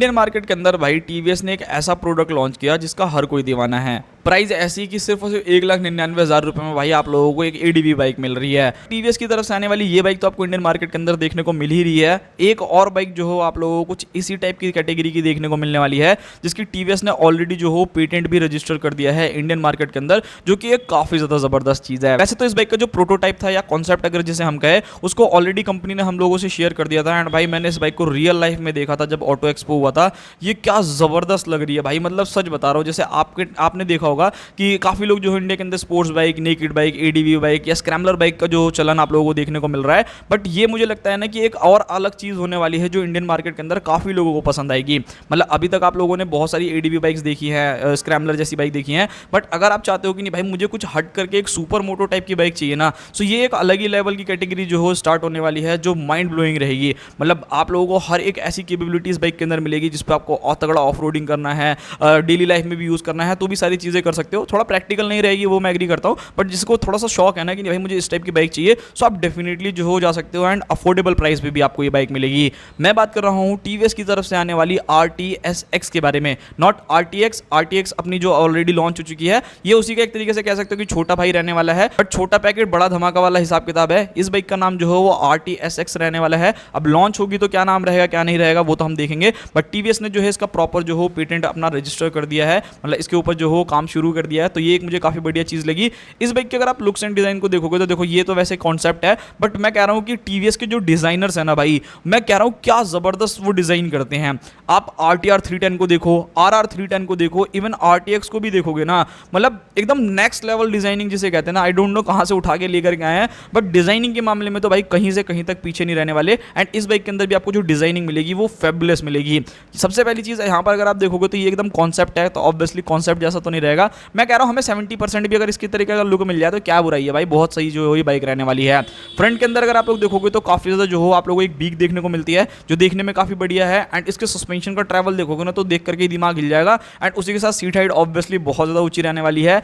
Indian market के अंदर भाई टीवीएस ने एक ऐसा प्रोडक्ट लॉन्च किया जिसका हर कोई दीवाना है। प्राइस ऐसी कि सिर्फ और सिर्फ 1,99,000 रुपए में भाई आप लोगों को एक एडीवी बाइक मिल रही है। टीवीएस की तरफ से आने वाली ये बाइक तो आपको इंडियन मार्केट के अंदर देखने को मिल ही रही है। एक और बाइक जो हो आप लोगों को कुछ इसी टाइप की कैटेगरी की देखने को मिलने वाली है, जिसकी टीवीएस ने ऑलरेडी जो हो पेटेंट भी रजिस्टर कर दिया है इंडियन मार्केट के अंदर, जो कि एक काफी ज्यादा जबरदस्त चीज है। वैसे तो इस बाइक का जो प्रोटोटाइप था या कॉन्सेप्ट अगर जिसे हम कहें, उसको ऑलरेडी कंपनी ने हम लोगों से शेयर कर दिया था। एंड भाई मैंने इस बाइक को रियल लाइफ में देखा था जब ऑटो एक्सपो हुआ था। ये क्या जबरदस्त लग रही है भाई, मतलब सच बता रहा हूँ। जैसे आपने देखा होगा कि काफी लोग जो है इंडिया के अंदर sports bike, naked bike, ADV bike या स्क्रैम्बलर बाइक का जो चलन आप लोगों को देखने को मिल रहा है, बट ये मुझे लगता है ना कि एक और अलग चीज होने वाली है जो इंडियन मार्केट के अंदर काफी लोगों को पसंद आएगी। मतलब अभी तक आप लोगों ने बहुत सारी एडीवी बाइक्स देखी है, स्क्रैम्बलर जैसी बाइक देखी है, बट अगर आप चाहते हो कि नहीं भाई मुझे कुछ हट करके एक सुपर मोटो टाइप की बाइक चाहिए ना, तो ये एक अलग ही लेवल की कैटेगरी जो हो स्टार्ट होने वाली है, जो माइंड ब्लोइंग रहेगी। मतलब आप लोगों को हर एक ऐसी कैपेबिलिटीज बाइक के अंदर मिलेगी जिस पर आपको और तगड़ा ऑफ रोडिंग करना है, डेली लाइफ में भी यूज करना है, तो भी सारी चीजें कर सकते हो। थोड़ा प्रैक्टिकल नहीं रहेगी वो मैं एग्री करता हूं, बट जिसको थोड़ा सा शौक है ना कि भाई मुझे इस टाइप की बाइक चाहिए, सो आप डेफिनेटली जो हो जा सकते हो। एंड अफोर्डेबल प्राइस पे भी आपको ये बाइक मिलेगी। मैं बात कर रहा हूं टीवीएस की तरफ से आने वाली RTSX के बारे में, नॉट RTX। RTX अपनी जो ऑलरेडी लॉन्च हो चुकी है, ये उसी का एक तरीके से कह सकते हो कि छोटा भाई रहने वाला है, बट छोटा पैकेट बड़ा धमाका वाला हिसाब किताब है। इस बाइक का नाम जो है वो RTSX रहने वाला है। अब लॉन्च होगी तो क्या नाम रहेगा क्या नहीं रहेगा वो तो हम देखेंगे, बट टीवीएस ने जो है इसका प्रॉपर जो हो पेटेंट अपना रजिस्टर कर दिया है, मतलब इसके ऊपर जो हो काम शुरू कर दिया है। तो ये एक मुझे काफी बढ़िया चीज लगी इस बाइक के। अगर आप लुक्स एंड डिजाइन को देखोगे तो देखो ये तो वैसे कॉन्सेप्ट है, बट मैं कह रहा हूं कि टीवीएस के जो डिजाइनर्स है ना भाई, मैं कह रहा हूं क्या जबरदस्त वो डिजाइन करते हैं। आप RTR 310 को देखो, RR 310 को देखो, इवन RTX को भी देखोगे ना, मतलब एकदम नेक्स्ट लेवल डिजाइनिंग जिसे कहते हैं ना, आई डोंट नो कहां से उठा के लेकर के आए हैं, बट डिजाइनिंग के मामले में तो भाई कहीं से कहीं तक पीछे नहीं रहने वाले। एंड इस बाइक के अंदर भी आपको जो डिजाइनिंग मिलेगी वो फेबुलस मिलेगी। सबसे पहली चीज यहां पर अगर आप देखोगे तो ये एकदम कॉन्सेप्ट है, तो ऑब्वियसली कॉन्सेप्ट जैसा तो नहीं रहेगा। मैं कह रहा हूं हमें 70% भी अगर इसकी तरीके का लुक मिल जाए तो क्या बुराई है भाई, बहुत सही जो है बाइक रहने वाली है। फ्रंट के अंदर अगर आप लोग देखोगे तो काफी ज्यादा जो हो आप लोगों को एक बीक देखने को मिलती है, जो देखने में काफी बढ़िया है। एंड इसके सस्पेंशन का ट्रैवल देखोगे ना तो देख करके दिमाग हिल जाएगा। एंड उसी के साथ सीट हाइट ऑब्वियसली बहुत ज्यादा ऊंची रहने वाली है।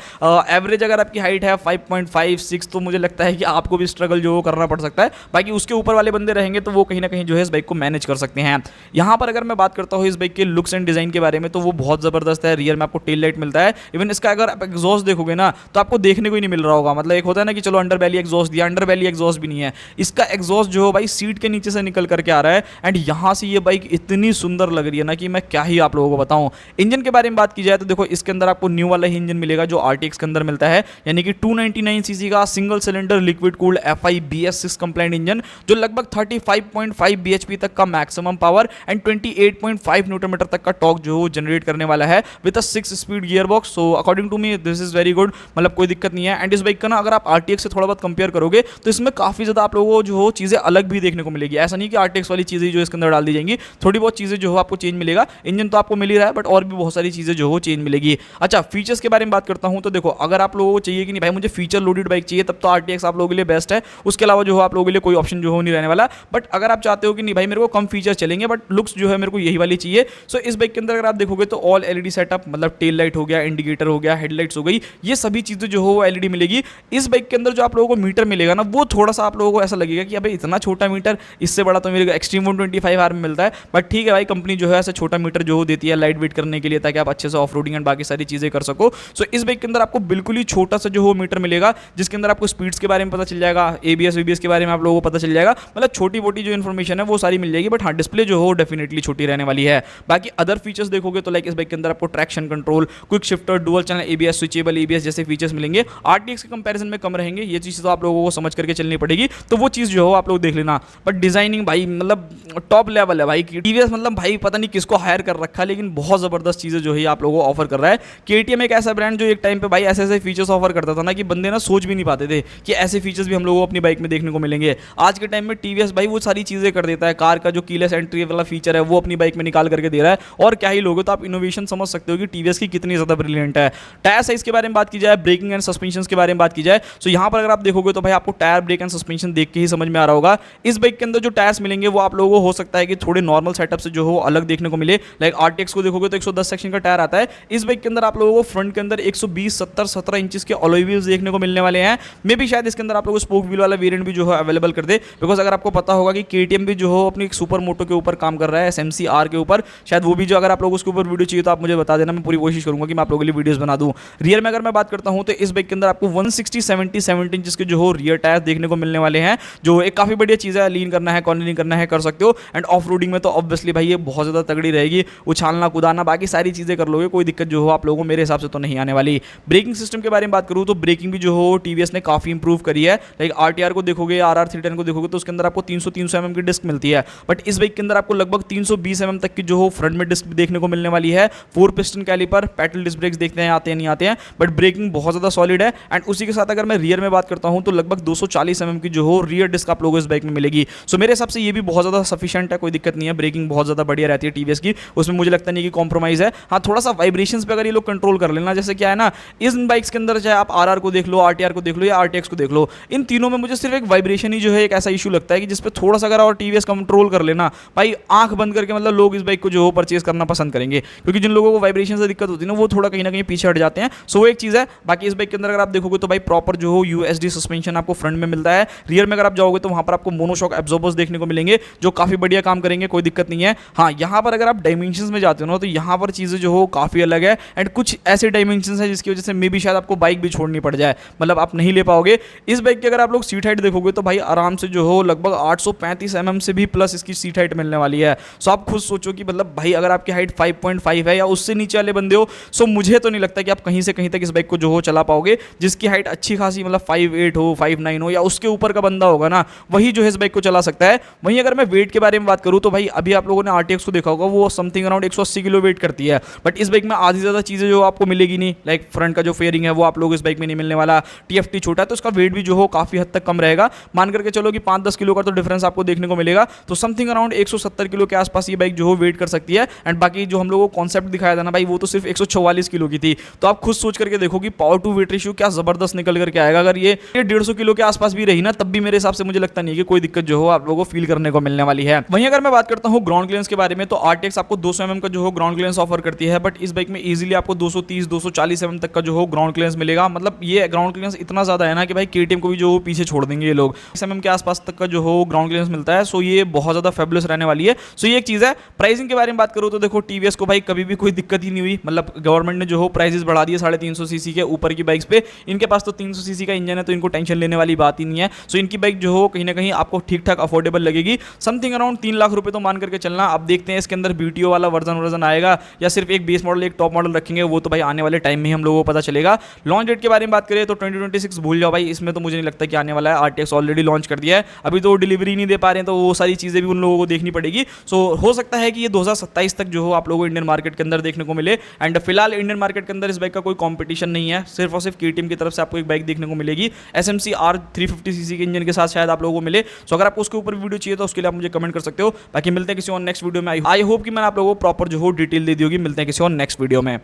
एवरेज अगर आपकी हाइट है 5.56 तो मुझे लगता है कि आपको भी स्ट्रगल जो करना पड़ सकता है। बाकी उसके ऊपर वाले बंदे रहेंगे तो वो कहीं ना कहीं जो है इस बाइक को मैनेज कर सकते हैं। यहाँ पर अगर मैं बात करता हूँ इस बाइक के लुक्स एंड डिजाइन के बारे में, तो वो बहुत जबरदस्त है। रियर में आपको टेल लाइट मिलता है। इवन इसका अगर आप एग्जॉस्ट देखोगे ना तो आपको देखने को ही नहीं मिल रहा होगा। मतलब एक होता है ना कि चलो अंडर बैली एग्जॉस्ट दिया, अंडर बैली एग्जॉस्ट भी नहीं है। इसका एग्जॉस्ट जो है भाई सीट के नीचे से निकल करके आ रहा है। एंड यहाँ से ये बाइक इतनी सुंदर लग रही है ना कि मैं क्या ही आप लोगों को बताऊं। इंजन के बारे में बात की जाए तो देखो इसके अंदर आपको न्यू वाला ही इंजन मिलेगा जो RTX के अंदर मिलता है, यानी कि 299 सीसी का single cylinder liquid cooled FI BS6 complaint engine, जो लगभग 35.5 bhp तक का maximum power and 28.5 Newton metre तक का टॉर्क जो जनरेट करने वाला है with a 6 speed gear box. So according to me this is very good, मतलब कोई दिक्कत नहीं है। एंड इस बाइक का ना अगर आप RTX से थोड़ा बहुत कंपेयर करोगे तो इसमें काफी ज्यादा आप लोगों को जो हो चीजें अलग भी देखने को मिलेगी। ऐसा नहीं कि RTX वाली चीजें जो इसके अंदर डाल दी जाएंगी, थोड़ी बहुत चीजें जो हो आपको चेंज मिलेगा। इंजन तो आपको मिल ही रहा है, बट और भी बहुत सारी चीजें जो हो चेंज मिलेगी। अच्छा, फीचर्स के बारे में बात करता हूं तो देखो अगर आप लोगों को चाहिए कि नहीं भाई मुझे फीचर लोडेड बाइक चाहिए, तब तो RTX आप लोगों के लिए बेस्ट है। उसके अलावा जो हो आप लोगों के लिए कोई ऑप्शन जो हो नहीं रहने वाला। बट अगर आप चाहते हो कि नहीं भाई मेरे को कम फीचर चलेंगे बट लुक्स जो है मेरे को यही वाली चाहिए, सो इस बाइक के अंदर अगर आप देखोगे तो ऑल LED सेटअप, मतलब टेल लाइट हो गया, इंडिकेटर हो गया, हेडलाइट्स हो गई, ये सभी चीजें जो हो वो LED मिलेगी। इस बाइक के अंदर जो आप लोगों को मीटर मिलेगा ना, वो थोड़ा सा आप लोगों को ऐसा लगेगा कि अबे इतना छोटा मीटर, इससे बड़ा तो मेरे एक्सट्रीम 125R में मिलता है। बट ठीक है भाई, कंपनी जो है ऐसा छोटा मीटर जो देती है लाइट वेट करने के लिए, ताकि आप अच्छे से ऑफ रोडिंग एंड बाकी सारी चीजें कर सको। सो इस बाइक के अंदर आपको बिल्कुल ही छोटा सा जो हो मीटर मिलेगा, जिसके अंदर आपको स्पीड्स के बारे में पता चल जाएगा, ABS VBS के बारे में आप लोगों को पता चल जाएगा। मतलब छोटी मोटी जो इन्फॉर्मेशन है वो सारी मिल जाएगी। बट हाँ, डिस्प्ले जो हो डेफिनेटली छोटी रहने वाली है। बाकी अदर फीचर्स देखोगे तो लाइक इस बाइक के अंदर आपको traction control, quick shifter, dual channel ABS, switchable ABS जैसे फीचर्स मिलेंगे। RTX के कंपैरिजन में कम रहेंगे। ये चीज तो आप लोगों को समझ करके चलनी पड़ेगी, तो वो चीज जो हो आप लोग देख लेना। बट डिजाइनिंग भाई मतलब टॉप लेवल है भाई। TVS मतलब भाई पता नहीं किसको हायर कर रखा है, लेकिन बहुत जबरदस्त चीजें जो है आप लोगों को ऑफर कर रहा है। KTM एक ऐसा ब्रांड जो एक टाइम पे भाई ऐसे ऐसे फीचर्स ऑफर करता था ना कि बंदे ना सोच भी नहीं पाते थे कि ऐसे फीचर्स भी हम लोगों को अपनी बाइक में देखने को मिलेंगे। आज के टाइम में TVS भाई वो सारी चीजें कर देता है। कार का जो कीलेस एंट्री वाला फीचर है वो अपनी बाइक में निकाल करके दे रहा है, और क्या ही लोगे। तो आप इनोवेशन समझ सकते हो कि TVS की कितनी ज्यादा ब्रिलियंट है। टायर साइज के बारे में बात की जाए, ब्रेकिंग एंड सस्पेंशन के बारे में बात की जाए, तो यहाँ पर अगर आप देखोगे तो भाई आपको टायर, ब्रेक एंड सस्पेंशन देख के ही समझ में आ रहा होगा। इस बाइक के अंदर जो टायर्स मिलेंगे वो आप लोगों को हो सकता है कि थोड़े नॉर्मल सेटअप से जो हो अलग देखने को मिले। लाइक RTX को देखोगे तो 110 सेक्शन का टायर आता है। इस बाइक के अंदर आप लोगों को फ्रंट के अंदर 120 70 17 इंचेस के अलॉय व्हील्स देखने को मिलने वाले हैं। मे भी शायद इसके अंदर आप लोगों को स्पोक व्हील वाला वेरिएंट भी जो है अवेलेबल कर दे, बिकॉज अगर आपको पता होगा कि KTM भी जो हो अपनी एक सुपर मोटो के ऊपर काम कर रहा है, SMC R कार के ऊपर, शायद वो भी जो अगर आप लोग उसके ऊपर वीडियो चाहिए तो आप मुझे बता देना, मैं पूरी कोशिश करूंगा कि मैं आप लोगों के लिए वीडियोस बना दूं। रियर में अगर मैं बात करता हूं तो इस बाइक के अंदर आपको 160/70 इंच के जो हो रियर टायर देखने को मिलने वाले हैं, जो एक काफी बढ़िया चीज है। लीन करना है, कॉर्नरिंग करना है, कर सकते हो। एंड ऑफ रोडिंग में तो ऑब्वियसली भाई ये बहुत ज्यादा तगड़ी रहेगी, उछालना कूदाना बाकी सारी चीजें कर लोगे, कोई दिक्कत जो हो आप लोगों को मेरे हिसाब से तो नहीं आने वाली। ब्रेकिंग सिस्टम के बारे में बात करूं तो ब्रेकिंग भी जो हो टीवीएस ने काफी इंप्रूव करी है। लाइक आरटीआर को देखोगे, आरआर 310 को देखोगे तो उसके अंदर आपको 300 mm की डिस्क मिलती है, बट इस बाइक के अंदर आपको लगभग 320 mm तक की जो हो फ्रंट में डिस्क देखने को मिलने वाली है। 4 piston caliper, petal disc brakes देखते हैं आते हैं नहीं आते हैं, बट ब्रेकिंग बहुत ज्यादा सॉलिड है। एंड उसी के साथ अगर मैं रियर में बात करता हूं तो लगभग 240 mm की जो हो रियर डिस्क आप लोगों को इस बाइक में मिलेगी। सो मेरे हिसाब से ये भी बहुत ज्यादा सफिशिएंट है, कोई दिक्कत नहीं है। ब्रेकिंग बहुत ज्यादा बढ़िया रहती है टीवीएस की, उसमें मुझे लगता नहीं कि कॉम्प्रोमाइज है। हाँ, थोड़ा सा वाइब्रेशंस पे अगर ये लोग कंट्रोल कर लेना, जैसे क्या है ना, इन बाइक्स के अंदर चाहे आप आरआर को देख लो, आरटीआर को देख लो या आरटीएक्स को देख लो, इन तीनों में मुझे सिर्फ एक वाइब्रेशन ही जो है एक ऐसा इशू लगता है कि जिसपे थोड़ा सा अगर और टीवीएस कंट्रोल कर लेना, भाई आंख बंद करके मतलब लोग इस बाइक को जो हो परचेज करना पसंद करेंगे, क्योंकि जिन लोगों को वाइब्रेशन से दिक्कत होती है ना, वो थोड़ा कहीं ना कहीं पीछे हट जाते हैं। सो वो एक चीज़ है। बाकी इस बाइक के अंदर अगर आप देखोगे तो भाई प्रॉपर जो हो यूएसडी सस्पेंशन आपको फ्रंट में मिलता है। रियर में अगर आप जाओगे तो वहां पर आपको मोनोशॉक एब्जॉर्बर्स देखने को मिलेंगे, जो काफी बढ़िया काम करेंगे, कोई दिक्कत नहीं है। हाँ, यहाँ पर अगर आप डायमेंशंस में जाते हो ना तो यहाँ पर चीज़ें जो हो काफ़ी अलग है। एंड कुछ ऐसे डायमेंशंस हैं जिसकी वजह से मे भी शायद आपको बाइक भी छोड़नी पड़ जाए, मतलब आप नहीं ले पाओगे। इस बाइक की अगर आप लोग सीट हाइट देखोगे तो भाई आराम से जो हो लगभग 835 mm से भी प्लस इसकी सीट हाइट मिलने वाली है। सो आप खुद सोचो कि मतलब भाई अगर आपकी हाइट 5.5 है या उससे नीचे वाले बंदे हो, सो मुझे तो नहीं लगता कि आप कहीं से कहीं तक इस बाइक को जो हो चला पाओगे। जिसकी हाइट अच्छी खासी मतलब 5'8" हो, 5'9" हो या उसके ऊपर का बंदा होगा ना, वही जो है इस बाइक को चला सकता है। वहीं अगर मैं वेट के बारे में बात करूँ तो भाई अभी आप लोगों ने आरटीएक्स को देखा होगा, वो समथिंग अराउंड 180 किलो वेट करती है, बट इस बाइक में आधी ज़्यादा चीज़ें जो आपको मिलेगी नहीं। लाइक फ्रंट का जो फेयरिंग है वो आप लोग इस बाइक में नहीं मिलने वाला, टीएफटी छोटा है तो उसका वेट भी जो हो काफ़ी हद तक कम रहेगा। मान करके चलो कि 5-10 किलो का तो डिफरेंस आपको देखने को मिलेगा, तो समथिंग अराउंड 170 किलो के आसपास ये बाइक जो हो वेट कर सकती है। एंड बाकी जो हम लोगों को कॉन्सेप्ट दिखाया था ना भाई, वो तो सिर्फ 144 किलो की थी। तो आप खुद सोच करके देखो कि पावर टू वेट रेशियो क्या जबरदस्त निकल करके आएगा। अगर ये 150 किलो के आसपास भी रही ना, तब भी मेरे हिसाब से मुझे लगता नहीं है कि कोई दिक्कत जो हो आप लोगों को फील करने को मिलने वाली है। वहीं अगर मैं बात करता हूँ ग्राउंड क्लियरेंस के बारे में, तो आरटीएक्स आपको 200 mm का जो हो ग्राउंड क्लियरेंस ऑफर करती है, बट इस बाइक में इजीली आपको 230-240 mm तक का जो हो ग्राउंड क्लियरेंस मिलेगा। मतलब ये ग्राउंड क्लियरेंस इतना ज्यादा है ना कि भाई केटीएम को भी जो पीछे छोड़ देंगे ये लोग। 30 mm के आसपास तक का जो हो ग्राउंड क्लियरेंस मिलता है। सो ये बहुत ज्यादा फेबुलस रहने वाली है। सो ये एक चीज है। प्राइसिंग के बारे में बात करूँ तो देखो टीवीएस को भाई कभी भी कोई दिक्कत ही नहीं हुई, मतलब गवर्नमेंट ने जो हो प्राइसेस बढ़ा दिए 350 सीसी के ऊपर की बाइक्स पे। इनके पास तो 300 सीसी का इंजन है, तो इनको टेंशन लेने वाली बात ही नहीं है। सो इनकी बाइक जो हो कहीं ना कहीं आपको ठीक ठाक अफोर्डेबल लगेगी, समथिंग अराउंड 3 लाख रुपए तो मान करके चलना। अब देखते हैं इसके अंदर बीटीओ वाला वर्जन आएगा या सिर्फ एक बेस मॉडल एक टॉप मॉडल रखेंगे, वो तो भाई आने वाले टाइम में ही हम लोगों को पता चलेगा। लॉन्च डेट के बारे में बात करें तो 2026 भूल जाओ भाई, इसमें तो मुझे नहीं लगता कि आने वाला है। आरटीएक्स ऑलरेडी लॉन्च कर दिया है, अभी तो डिलीवरी नहीं दे पा रहे हैं, तो वो सारी चीजें भी उन लोगों को देखनी पड़ेगी। सो हो सकता है कि ये 2027 तक जो हो आप लोगों को इंडियन मार्केट के अंदर देखने को मिले। एंड फिलहाल इंडियन मार्केट के अंदर इस बाइक का कोई कॉम्पिटिशन नहीं है, सिर्फ और सिर्फ केटीएम की तरफ से आपको एक बाइक देखने को मिलेगी एसएमसी आर 350 सीसी के इंजन के साथ, शायद आप लोगों को मिले। सो अगर आपको उसके ऊपर वीडियो चाहिए तो उसके लिए आप मुझे कमेंट कर सकते हो। बाकी मिलते हैं किसी और नेक्स्ट वीडियो में। आई होप कि मैंने आप लोगों को प्रॉपर जो हो डिटेल दे दी होगी। मिलते हैं किसी और नेक्स्ट वीडियो में।